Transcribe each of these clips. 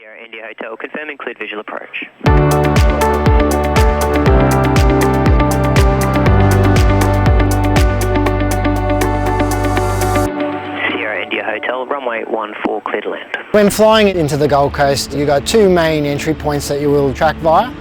Sierra India Hotel, confirming cleared visual approach. Sierra India Hotel, runway 14, clear to land. When flying into the Gold Coast, you've got two main entry points that you will track via.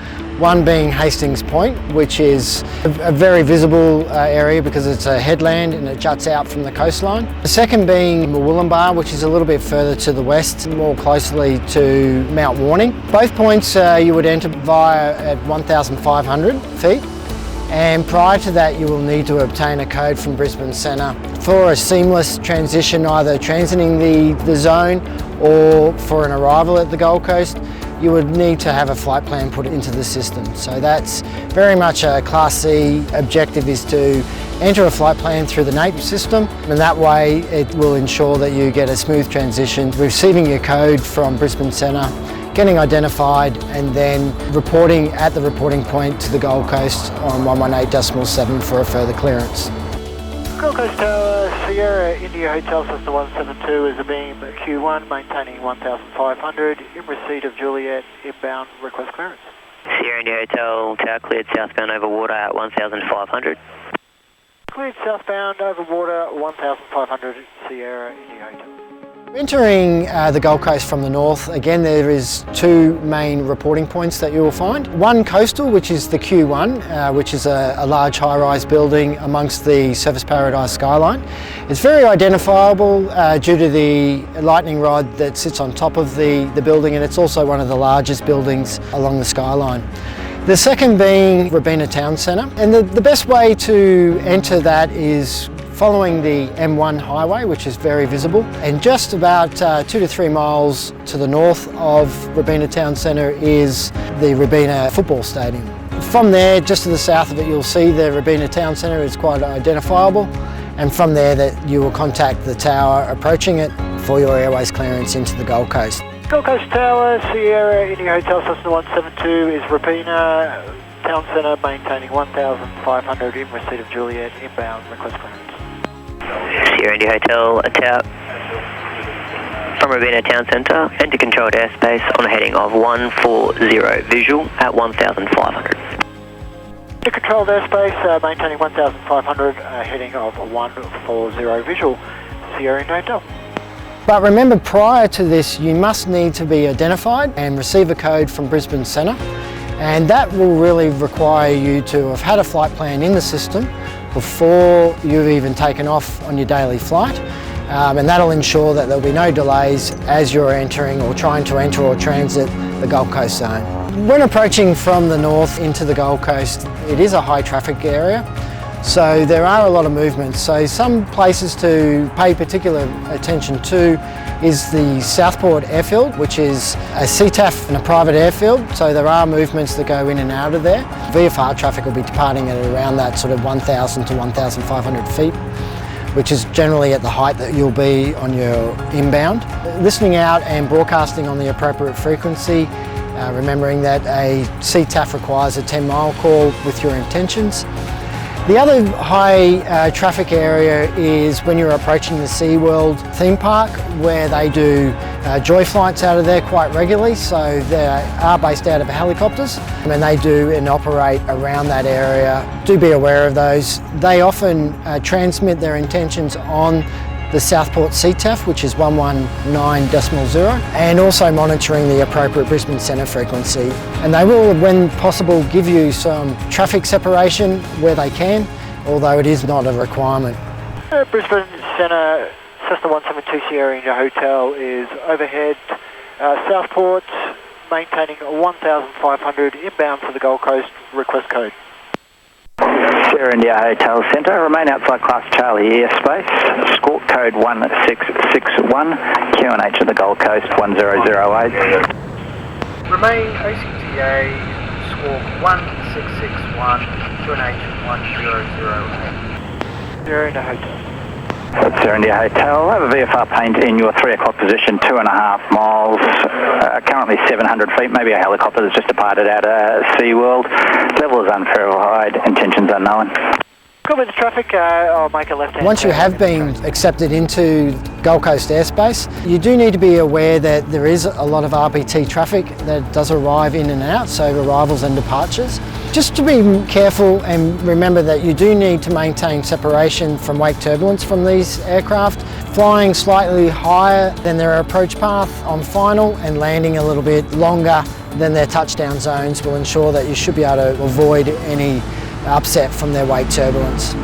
One being Hastings Point, which is a very visible area because it's a headland and it juts out from the coastline. The second being Murwillumbah, which is a little bit further to the west, more closely to Mount Warning. Both points you would enter via at 1,500 feet. And prior to that, you will need to obtain a code from Brisbane Centre for a seamless transition, either transiting the zone or for an arrival at the Gold Coast. You would need to have a flight plan put into the system. So that's very much a Class C objective, is to enter a flight plan through the NAPE system, and that way it will ensure that you get a smooth transition, receiving your code from Brisbane Centre, getting identified, and then reporting at the reporting point to the Gold Coast on 118.7 for a further clearance. Gold Coast Tower, Sierra India Hotel Cessna 172 is a beam Q1 maintaining 1,500 in receipt of Juliet, inbound request clearance. Sierra India Hotel, tower cleared southbound over water at 1,500. Cleared southbound over water 1,500 Sierra India Hotel. Entering the Gold Coast from the north, again there is two main reporting points that you will find. One coastal, which is the Q1, which is a large high-rise building amongst the Surfers Paradise skyline. It's very identifiable due to the lightning rod that sits on top of the building, and it's also one of the largest buildings along the skyline. The second being Robina Town Centre, and the best way to enter that is following the M1 highway, which is very visible, and just about 2 to 3 miles to the north of Robina Town Centre is the Robina Football Stadium. From there, just to the south of it, you'll see the Robina Town Centre is quite identifiable, and from there that you will contact the tower approaching it for your airways clearance into the Gold Coast. Gold Coast Tower, Sierra India Hotel Cessna 172 is Robina Town Centre maintaining 1,500 in receipt of Juliet, inbound request clearance. Sierra India Hotel, a tower from Robina Town Centre, enter controlled airspace on a heading of 140 visual at 1,500. The controlled airspace maintaining 1,500, heading of 140 visual, Sierra India Hotel. But remember, prior to this, you must need to be identified and receive a code from Brisbane Centre, and that will really require you to have had a flight plan in the system before you've even taken off on your daily flight, and that'll ensure that there'll be no delays as you're entering or trying to enter or transit the Gold Coast zone. When approaching from the north into the Gold Coast, it is a high traffic area, so there are a lot of movements. So some places to pay particular attention to is the Southport Airfield, which is a CTAF and a private airfield, so there are movements that go in and out of there. VFR traffic will be departing at around that sort of 1,000 to 1,500 feet, which is generally at the height that you'll be on your inbound. Listening out and broadcasting on the appropriate frequency, remembering that a CTAF requires a 10-mile call with your intentions. The other high traffic area is when you're approaching the SeaWorld theme park, where they do joy flights out of there quite regularly. So they are based out of helicopters, and they do and operate around that area. Do be aware of those. They often transmit their intentions on the Southport CTAF, which is 119.0, and also monitoring the appropriate Brisbane Centre frequency. And they will, when possible, give you some traffic separation where they can, although it is not a requirement. Brisbane Centre, Cessna 172 Sierra India Hotel is overhead. Southport maintaining 1,500 inbound for the Gold Coast, request code. Sierra India Hotel Centre, remain outside Class Charlie airspace, escort code 1661, QNH of the Gold Coast 1008. Remain OCTA, squawk 1661, QNH 1008. Sierra India Hotel. Sierra India Hotel, have a VFR paint in your 3 o'clock position, 2.5 miles, currently 700 feet, maybe a helicopter that's just departed out of SeaWorld. Level is unverified, intentions unknown. Copy the traffic, I'll make a left-hand Once you turn. have been accepted into Gold Coast airspace, you do need to be aware that there is a lot of RPT traffic that does arrive in and out, so arrivals and departures. Just to be careful and remember that you do need to maintain separation from wake turbulence from these aircraft. Flying slightly higher than their approach path on final and landing a little bit longer than their touchdown zones will ensure that you should be able to avoid any upset from their wake turbulence.